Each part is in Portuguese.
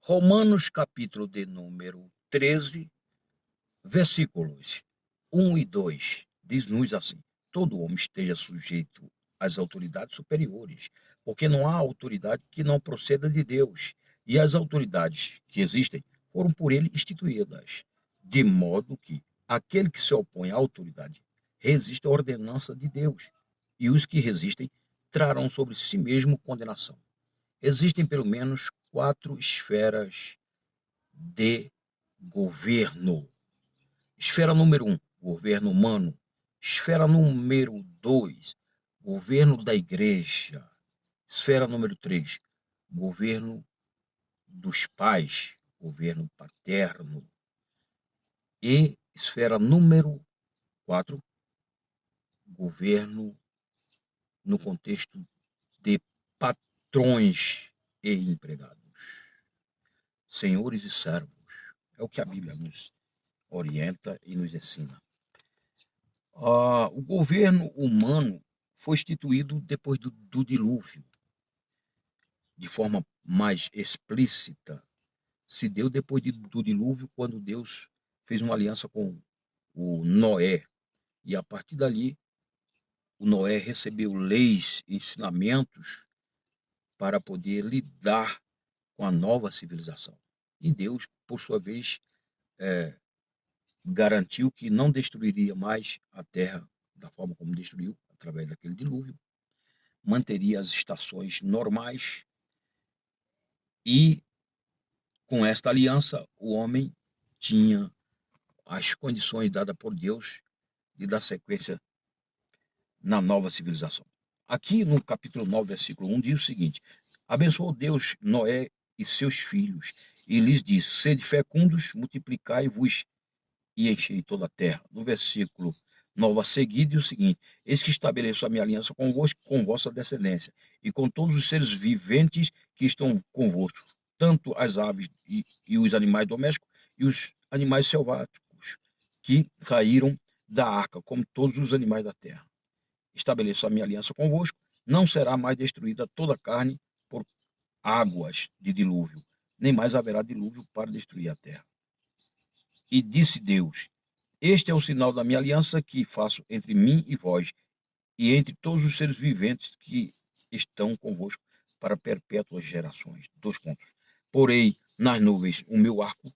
Romanos capítulo de número 13, versículos 1 e 2, diz-nos assim: todo homem esteja sujeito às autoridades superiores, porque não há autoridade que não proceda de Deus, e as autoridades que existem foram por ele instituídas, de modo que aquele que se opõe à autoridade resiste à ordenança de Deus, e os que resistem trarão sobre si mesmo condenação. Existem pelo menos quatro esferas de governo. Esfera número um, governo humano. Esfera número 2, governo da igreja. Esfera número 3, governo dos pais, governo paterno. E esfera número 4, governo no contexto de patrões e empregados, senhores e servos. É o que a Bíblia nos orienta e nos ensina. O governo humano foi instituído depois do dilúvio, de forma mais explícita. Se deu depois do dilúvio, quando Deus fez uma aliança com o Noé. E a partir dali, o Noé recebeu leis, ensinamentos para poder lidar com a nova civilização. E Deus, por sua vez, garantiu que não destruiria mais a terra da forma como destruiu, através daquele dilúvio, manteria as estações normais e, com esta aliança, o homem tinha as condições dadas por Deus de dar sequência na nova civilização. Aqui no capítulo 9, versículo 1, diz o seguinte: abençoou Deus Noé e seus filhos, e lhes disse: sede fecundos, multiplicai-vos e enchei toda a terra. No versículo 9 a seguir, diz o seguinte: eis que estabeleço a minha aliança convosco, com vossa descendência, e com todos os seres viventes que estão convosco, tanto as aves e os animais domésticos, e os animais selváticos, que saíram da arca, como todos os animais da terra. Estabeleço a minha aliança convosco, não será mais destruída toda a carne por águas de dilúvio, nem mais haverá dilúvio para destruir a terra. E disse Deus: este é o sinal da minha aliança que faço entre mim e vós, e entre todos os seres viventes que estão convosco para perpétuas gerações. Dois pontos. Porém, nas nuvens, o meu arco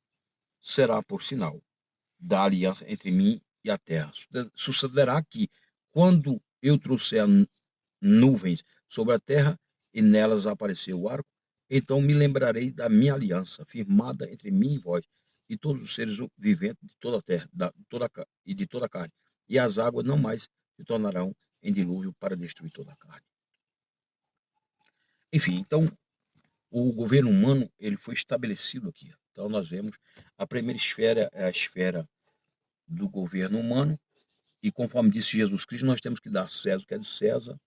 será por sinal da aliança entre mim e a terra. Sucederá que, quando eu trouxer nuvens sobre a terra e nelas aparecer o arco, então me lembrarei da minha aliança firmada entre mim e vós e todos os seres viventes de toda a terra e de toda a carne. E as águas não mais se tornarão em dilúvio para destruir toda a carne. Enfim, então o governo humano ele foi estabelecido aqui. Então nós vemos a primeira esfera é a esfera do governo humano, e conforme disse Jesus Cristo, nós temos que dar a César o que é de César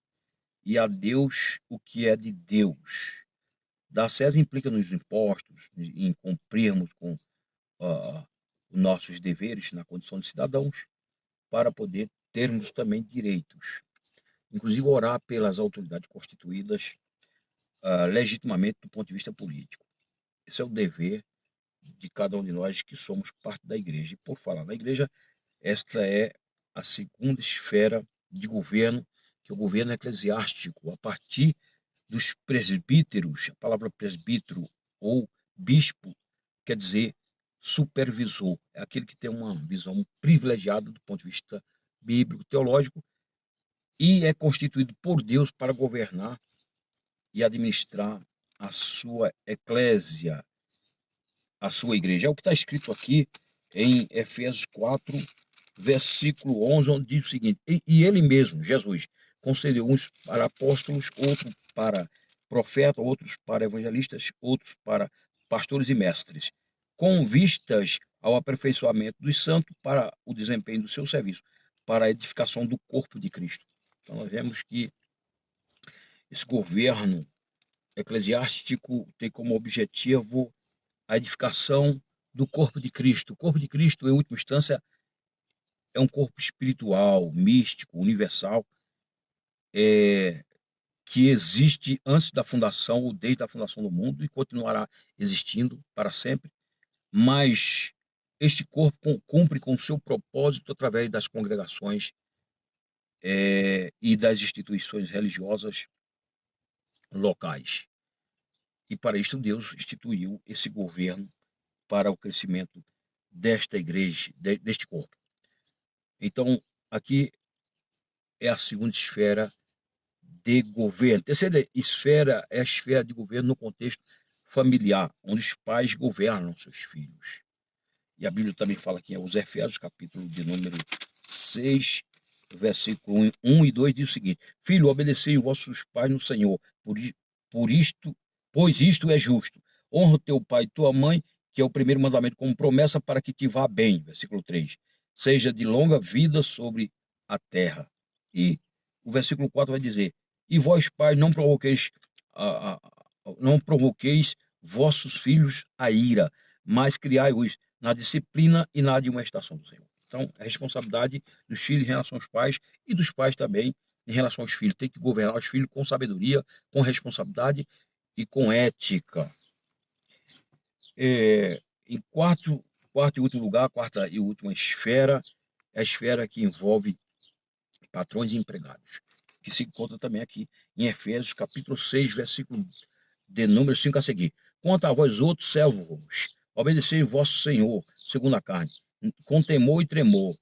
e a Deus o que é de Deus. Dar a César implica nos impostos, em cumprirmos com nossos deveres na condição de cidadãos, para poder termos também direitos. Inclusive orar pelas autoridades constituídas legitimamente do ponto de vista político. Esse é o dever de cada um de nós que somos parte da igreja. E por falar na igreja, esta é a segunda esfera de governo, que é o governo eclesiástico, a partir dos presbíteros. A palavra presbítero ou bispo quer dizer supervisor, é aquele que tem uma visão privilegiada do ponto de vista bíblico, teológico, e é constituído por Deus para governar e administrar a sua eclésia, a sua igreja. É o que está escrito aqui em Efésios 4, versículo 11, onde diz o seguinte: e ele mesmo, Jesus, concedeu uns para apóstolos, outros para profetas, outros para evangelistas, outros para pastores e mestres, com vistas ao aperfeiçoamento dos santos para o desempenho do seu serviço, para a edificação do corpo de Cristo. Então nós vemos que esse governo eclesiástico tem como objetivo a edificação do corpo de Cristo. O corpo de Cristo, em última instância, é um corpo espiritual, místico, universal, que existe antes da fundação ou desde a fundação do mundo e continuará existindo para sempre, mas este corpo cumpre com seu propósito através das congregações e das instituições religiosas locais. E para isto Deus instituiu esse governo para o crescimento desta igreja, deste corpo. Então, aqui é a segunda esfera de governo. A terceira esfera é a esfera de governo no contexto familiar, onde os pais governam seus filhos. E a Bíblia também fala aqui, os Efésios, capítulo de número 6, versículo 1 e 2, diz o seguinte: Filho, obedecei vossos pais no Senhor, pois isto é justo. Honra teu pai e tua mãe, que é o primeiro mandamento, como promessa para que te vá bem. Versículo 3. Seja de longa vida sobre a terra. E o versículo 4 vai dizer: E vós, pais, não provoqueis vossos filhos a ira, mas criai-os na disciplina e na admoestação do Senhor. Então, a responsabilidade dos filhos em relação aos pais e dos pais também em relação aos filhos. Tem que governar os filhos com sabedoria, com responsabilidade e com ética. Em quarto e último lugar, quarta e última esfera, é a esfera que envolve patrões e empregados, que se encontra também aqui em Efésios, capítulo 6, versículo de número 5 a seguir. Quanto a vós outros servos, obedecei vosso Senhor, segundo a carne, com temor e tremor,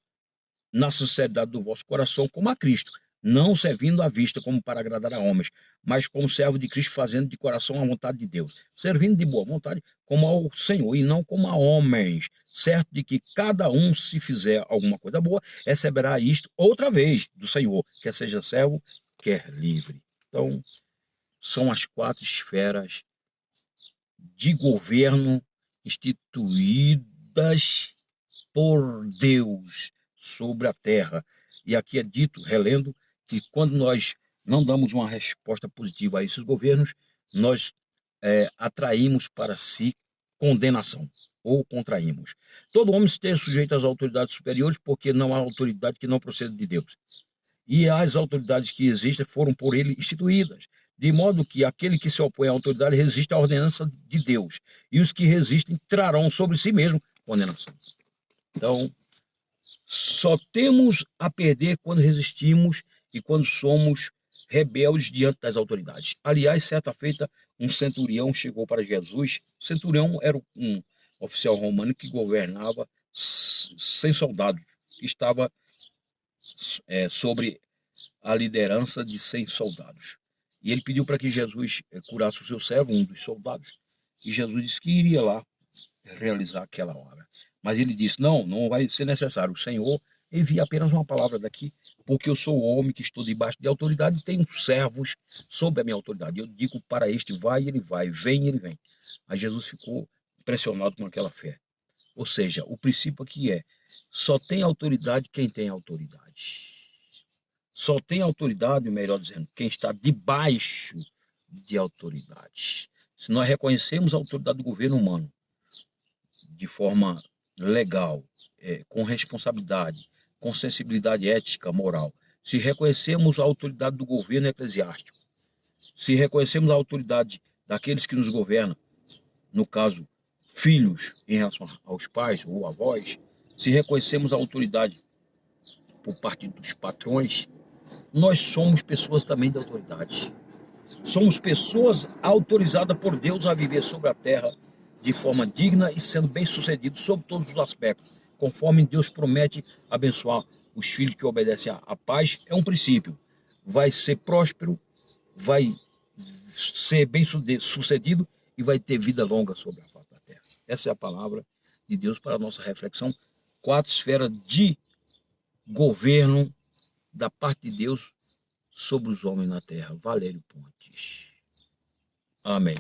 na sinceridade do vosso coração, como a Cristo, não servindo à vista como para agradar a homens, mas como servo de Cristo, fazendo de coração a vontade de Deus, servindo de boa vontade como ao Senhor e não como a homens, certo de que cada um, se fizer alguma coisa boa, receberá isto outra vez do Senhor, quer seja servo, quer livre. Então, são as 4 esferas de governo instituídas por Deus sobre a terra. E aqui é dito, relendo, que quando nós não damos uma resposta positiva a esses governos, nós atraímos para si condenação ou contraímos. Todo homem esteja sujeito às autoridades superiores, porque não há autoridade que não proceda de Deus. E as autoridades que existem foram por ele instituídas, de modo que aquele que se opõe à autoridade resiste à ordenança de Deus, e os que resistem trarão sobre si mesmo condenação. Então, só temos a perder quando resistimos e quando somos rebeldes diante das autoridades. Aliás, certa feita, um centurião chegou para Jesus. O centurião era um oficial romano que governava sem soldados, que estava sobre a liderança de 100 soldados. E ele pediu para que Jesus curasse o seu servo, um dos soldados, e Jesus disse que iria lá realizar aquela obra. Mas ele disse: não vai ser necessário. O Senhor envia apenas uma palavra daqui, porque eu sou o homem que estou debaixo de autoridade e tenho servos sob a minha autoridade. Eu digo para este: vai, ele vai, vem, ele vem. Aí Jesus ficou impressionado com aquela fé. Ou seja, o princípio aqui é: só tem autoridade quem tem autoridade. Só tem autoridade, melhor dizendo, quem está debaixo de autoridade. Se nós reconhecemos a autoridade do governo humano de forma legal, com responsabilidade, com sensibilidade ética, moral, se reconhecemos a autoridade do governo eclesiástico, se reconhecemos a autoridade daqueles que nos governam, no caso, filhos em relação aos pais ou avós, se reconhecemos a autoridade por parte dos patrões, nós somos pessoas também de autoridade. Somos pessoas autorizadas por Deus a viver sobre a terra de forma digna e sendo bem-sucedidos sobre todos os aspectos, conforme Deus promete abençoar os filhos que obedecem à paz. É um princípio. Vai ser próspero, vai ser bem-sucedido e vai ter vida longa sobre a face da terra. Essa é a palavra de Deus para a nossa reflexão. 4 esferas de governo da parte de Deus sobre os homens na terra. Valério Pontes. Amém.